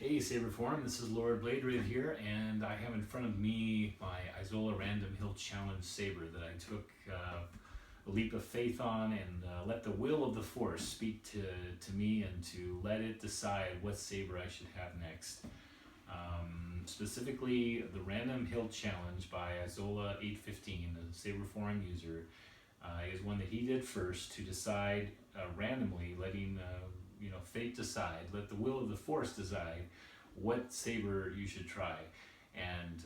Hey Saber Forum, this is Lord Blade Rave here, and I have in front of me my Isola Random Hilt Challenge Saber that I took a leap of faith on and let the will of the Force speak to me and to let it decide what saber I should have next. Specifically, the Random Hilt Challenge by Isola 815, a Saber Forum user, is one that he did first to decide randomly, letting fate decide, let the will of the Force decide what saber you should try. And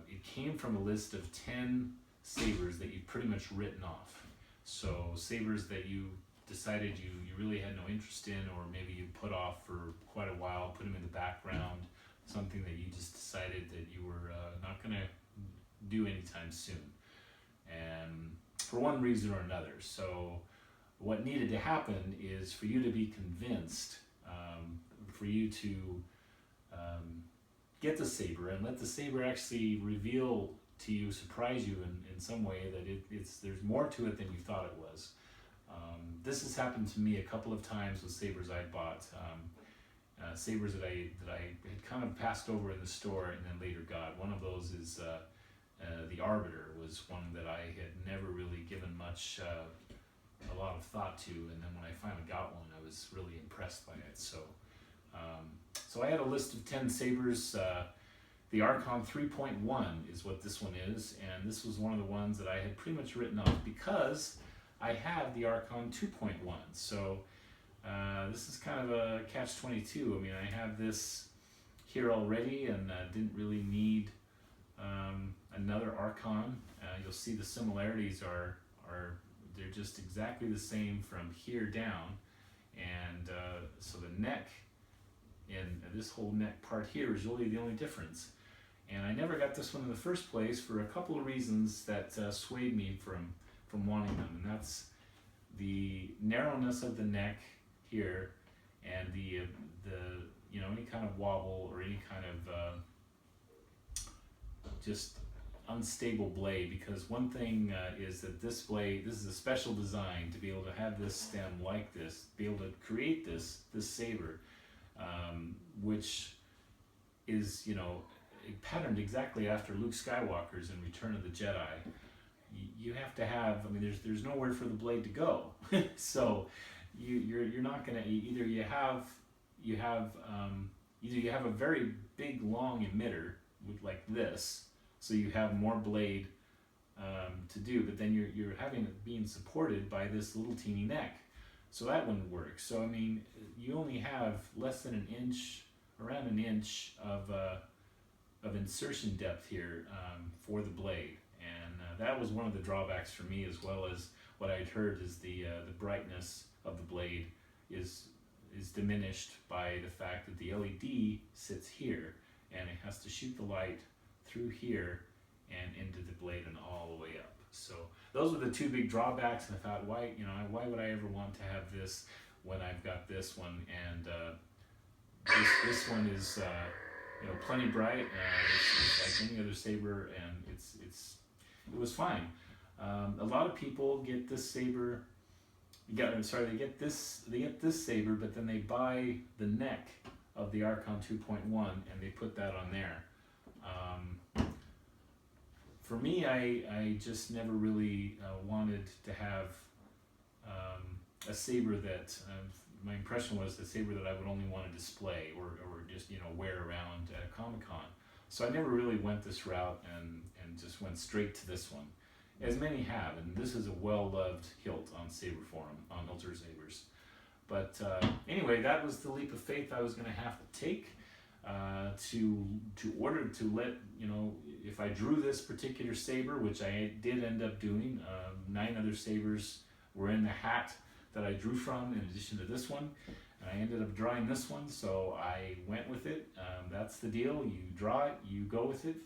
it came from a list of 10 sabers that you've pretty much written off. So sabers that you decided you really had no interest in, or maybe you put off for quite a while, put them in the background, something that you just decided that you were not going to do anytime soon. And for one reason or another. So what needed to happen is for you to be convinced, for you to get the saber and let the saber actually reveal to you, surprise you in some way that there's more to it than you thought it was. This has happened to me a couple of times with sabers I bought, sabers that I had kind of passed over in the store and then later got. One of those is the Arbiter, was one that I had never really given much a lot of thought to, and then when I finally got one, I was really impressed by it. So I had a list of 10 sabers. The Archon 3.1 is what this one is, and this was one of the ones that I had pretty much written off because I have the Archon 2.1. So this is kind of a catch-22. I mean, I have this here already and didn't really need another Archon. You'll see the similarities are they're just exactly the same from here down, and so the neck and this whole neck part here is really the only difference. And I never got this one in the first place for a couple of reasons that swayed me from wanting them, and that's the narrowness of the neck here and the any kind of wobble or any kind of just unstable blade, because one thing is that this blade, this is a special design to be able to have this stem like this, be able to create this saber, which is patterned exactly after Luke Skywalker's in Return of the Jedi. You have to have, I mean, there's nowhere for the blade to go. So you're not gonna, either you have a very big long emitter with like this, so you have more blade to do, but then you're having it being supported by this little teeny neck, so that wouldn't work. So I mean, you only have less than an inch, around an inch of insertion depth here for the blade, and that was one of the drawbacks for me, as well as what I'd heard is the brightness of the blade is diminished by the fact that the LED sits here and it has to shoot the light through here and into the blade and all the way up. So those were the two big drawbacks, and I thought, why would I ever want to have this when I've got this one? And this one is plenty bright. It's like any other saber, and it was fine. A lot of people get this saber. They get this saber, but then they buy the neck of the Archon 2.1 and they put that on there. For me, I just never really wanted to have a saber that my impression was the saber that I would only want to display or just wear around at a Comic-Con. So I never really went this route and just went straight to this one, as many have, and this is a well-loved hilt on Saber Forum, on ULTRASABERS. But anyway, that was the leap of faith I was going to have to take to let, if I drew this particular saber, which I did end up doing, 9 other sabers were in the hat that I drew from in addition to this one, and I ended up drawing this one, so I went with it. That's the deal. You draw it, you go with it,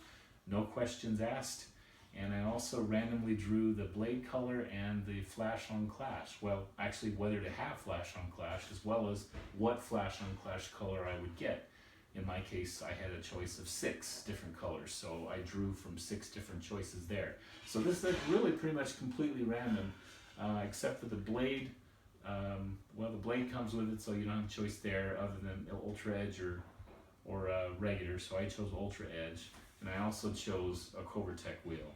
no questions asked. And I also randomly drew the blade color and the flash on clash. Well, actually whether to have flash on clash, as well as what flash on clash color I would get. In my case, I had a choice of 6 different colors, so I drew from 6 different choices there. So this is really pretty much completely random, except for the blade. Well, the blade comes with it, so you don't have a choice there other than Ultra Edge or regular, so I chose Ultra Edge, and I also chose a Covertech wheel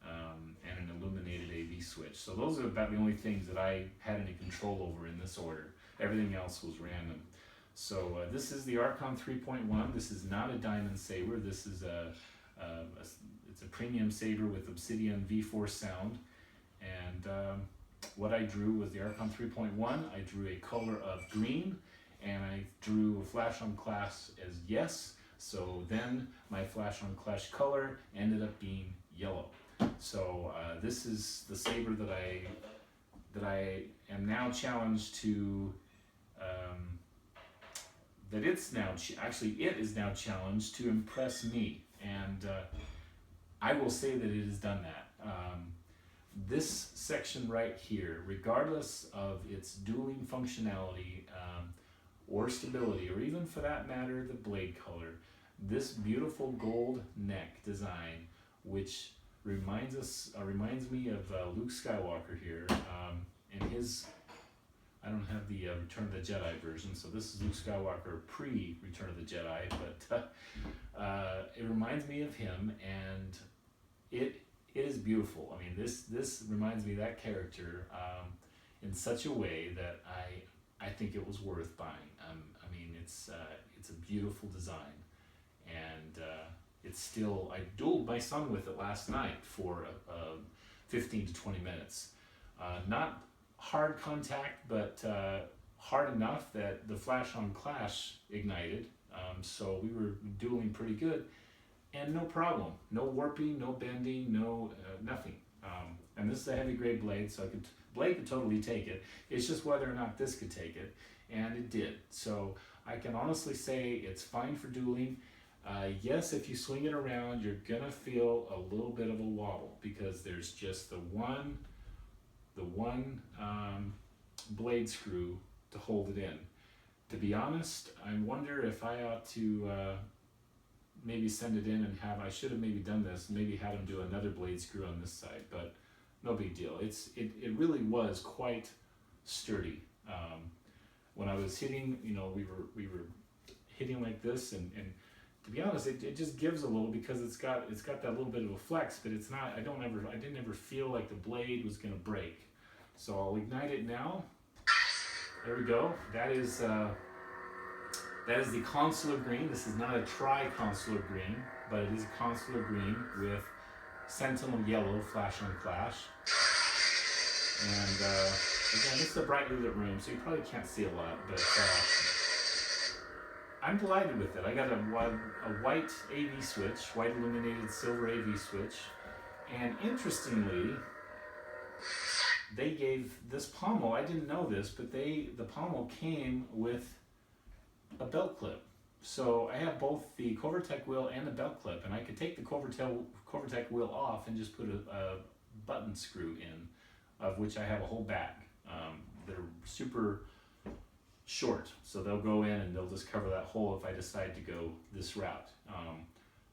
and an illuminated AV switch. So those are about the only things that I had any control over in this order. Everything else was random. So this is the Archon 3.1. This is not a diamond saber. This is it's a premium saber with Obsidian V4 sound. And what I drew was the Archon 3.1. I drew a color of green, and I drew a flash on clash as yes. So then my flash on clash color ended up being yellow. So this is the saber that I am now challenged to. That it's now it is now challenged to impress me, and I will say that it has done that. This section right here, regardless of its dueling functionality or stability, or even for that matter the blade color, this beautiful gold neck design, which reminds me of Luke Skywalker here, and his. I don't have the Return of the Jedi version, so this is Luke Skywalker pre-Return of the Jedi, but it reminds me of him, and it is beautiful. I mean, this reminds me of that character in such a way that I think it was worth buying. I mean, it's a beautiful design, and it's still. I dueled my son with it last night for 15 to 20 minutes. Not hard contact, but hard enough that the flash on clash ignited. So we were dueling pretty good, and no problem. No warping, no bending, no nothing. And this is a heavy grade blade, so blade could totally take it. It's just whether or not this could take it, and it did. So I can honestly say it's fine for dueling. Yes, if you swing it around, you're gonna feel a little bit of a wobble because there's just the one blade screw to hold it in. To be honest, I wonder if I ought to maybe send it in and I should have maybe done this, maybe had him do another blade screw on this side, but no big deal. It really was quite sturdy. When I was hitting, we were hitting like this, and to be honest, it just gives a little because it's got that little bit of a flex, but it's not. I didn't ever feel like the blade was gonna break. So I'll ignite it now. There we go. That is the consular green. This is not a tri-consular green, but it is a consular green with sentinel yellow flash on clash. And again, this is a brightly lit room, so you probably can't see a lot, but I'm delighted with it. I got a white AV switch, white illuminated silver AV switch, and interestingly, they gave this pommel, I didn't know this, but the pommel came with a belt clip. So I have both the Covertech wheel and the belt clip, and I could take the Covertech wheel off and just put a button screw in, of which I have a whole bag. They're super short, so they'll go in and they'll just cover that hole if I decide to go this route.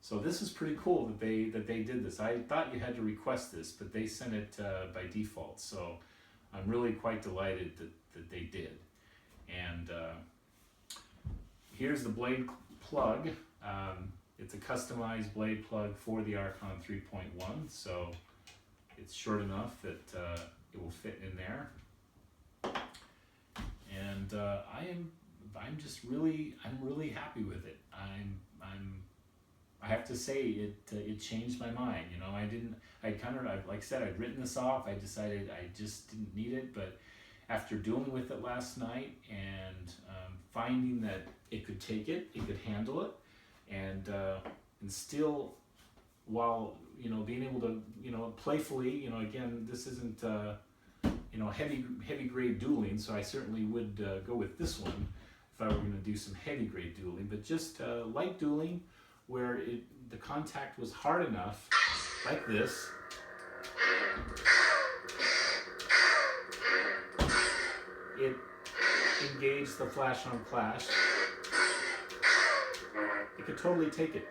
So this is pretty cool that they did this. I thought you had to request this, but they sent it by default. So I'm really quite delighted that they did. And here's the blade plug. It's a customized blade plug for the Archon 3.1. So it's short enough that it will fit in there. And I'm really happy with it. I have to say it changed my mind. Like I said, I'd written this off. I decided I just didn't need it, but after dealing with it last night and finding that it could take it, it could handle it, and still, while being able to playfully, again, this isn't heavy grade dueling, so I certainly would go with this one if I were going to do some heavy grade dueling, but just light dueling where the contact was hard enough, like this. It engaged the flash on clash. It could totally take it.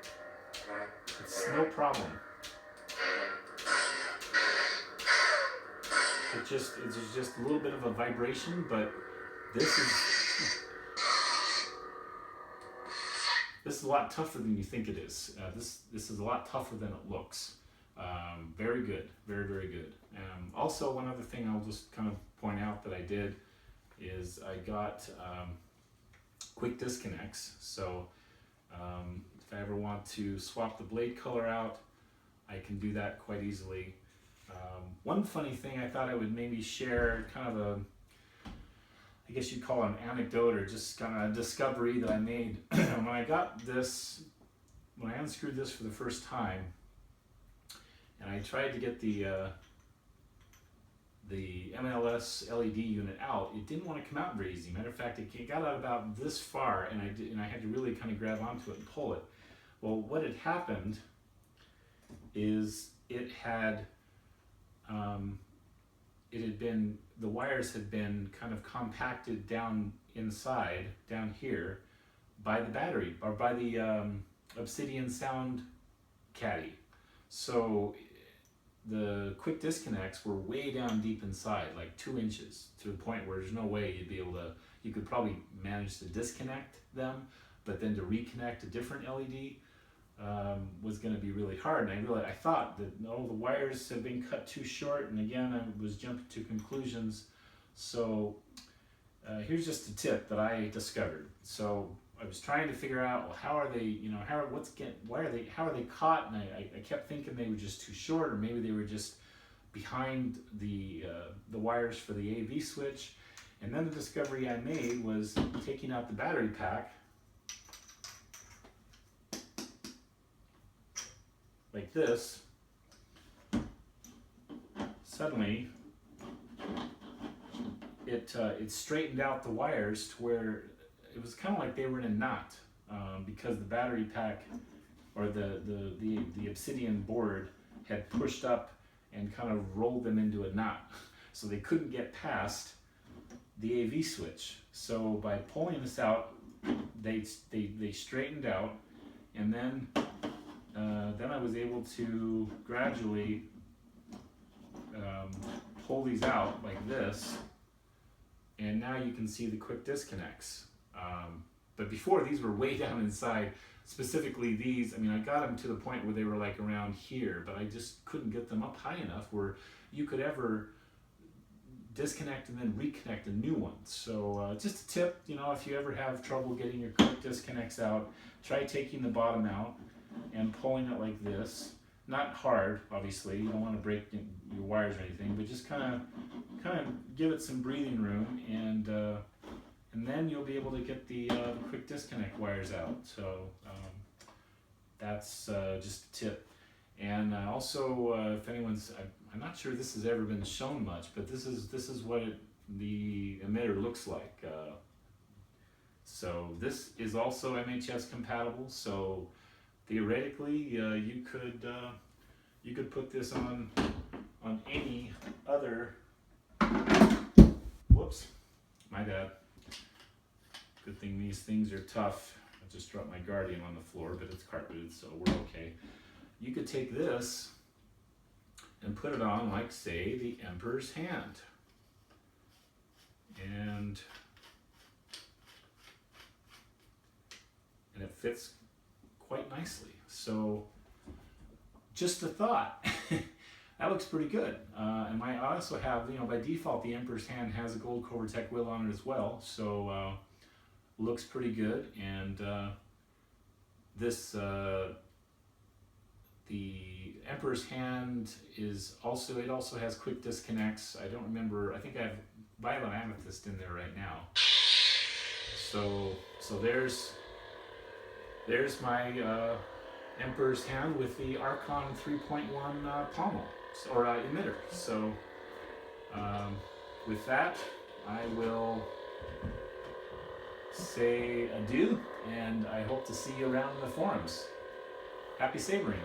It's no problem. It's just a little bit of a vibration, but this This is a lot tougher than you think it is. This is a lot tougher than it looks. Very good, very good. Also, one other thing I'll just kind of point out that I did is I got quick disconnects. So if I ever want to swap the blade color out, I can do that quite easily. One funny thing I thought I would maybe share, kind of a, I guess you'd call it an anecdote or just kind of a discovery that I made. When I got this, when I unscrewed this for the first time, and I tried to get the MLS LED unit out, it didn't want to come out very easy. Matter of fact, it got out about this far, and I had to really kind of grab onto it and pull it. Well, what had happened is the wires had been kind of compacted down inside, down here, by the battery, or by the Obsidian sound caddy. So the quick disconnects were way down deep inside, like 2 inches, to the point where there's no way you'd be able to, you could probably manage to disconnect them, but then to reconnect a different LED was going to be really hard. And I thought that no, the wires have been cut too short, and again I was jumping to conclusions. So here's just a tip that I discovered. So I was trying to figure out, well, how are they, you know, how are they caught? And I kept thinking they were just too short, or maybe they were just behind the wires for the AV switch. And then the discovery I made was taking out the battery pack, like this. Suddenly it straightened out the wires to where it was kind of like they were in a knot, because the battery pack, or the Obsidian board, had pushed up and kind of rolled them into a knot, so they couldn't get past the AV switch. So by pulling this out, they straightened out, and then I was able to gradually pull these out like this, and now you can see the quick disconnects. But before, these were way down inside. Specifically these, I mean, I got them to the point where they were like around here, but I just couldn't get them up high enough where you could ever disconnect and then reconnect a new one. So just a tip, you know, if you ever have trouble getting your quick disconnects out, try taking the bottom out and pulling it like this. Not hard, obviously, you don't want to break your wires or anything, but just kind of give it some breathing room, and then you'll be able to get the quick disconnect wires out. So that's just a tip. And also, if anyone's, I'm not sure this has ever been shown much, but this is what the emitter looks like. So this is also MHS compatible. So theoretically, you could put this on any other. Whoops, my bad. Good thing these things are tough. I just dropped my Guardian on the floor, but it's carpeted, so we're okay. You could take this and put it on, like, say, the Emperor's Hand. And it fits quite nicely. So just a thought. That looks pretty good. And I also have, you know, by default, the Emperor's Hand has a gold Covertech wheel on it as well. So looks pretty good. And this, the Emperor's Hand is also, it also has quick disconnects. I don't remember, I think I have Violet Amethyst in there right now. So there's my Emperor's Hand with the Archon 3.1 pommel, or emitter. So with that, I will say adieu, and I hope to see you around in the forums. Happy sabering!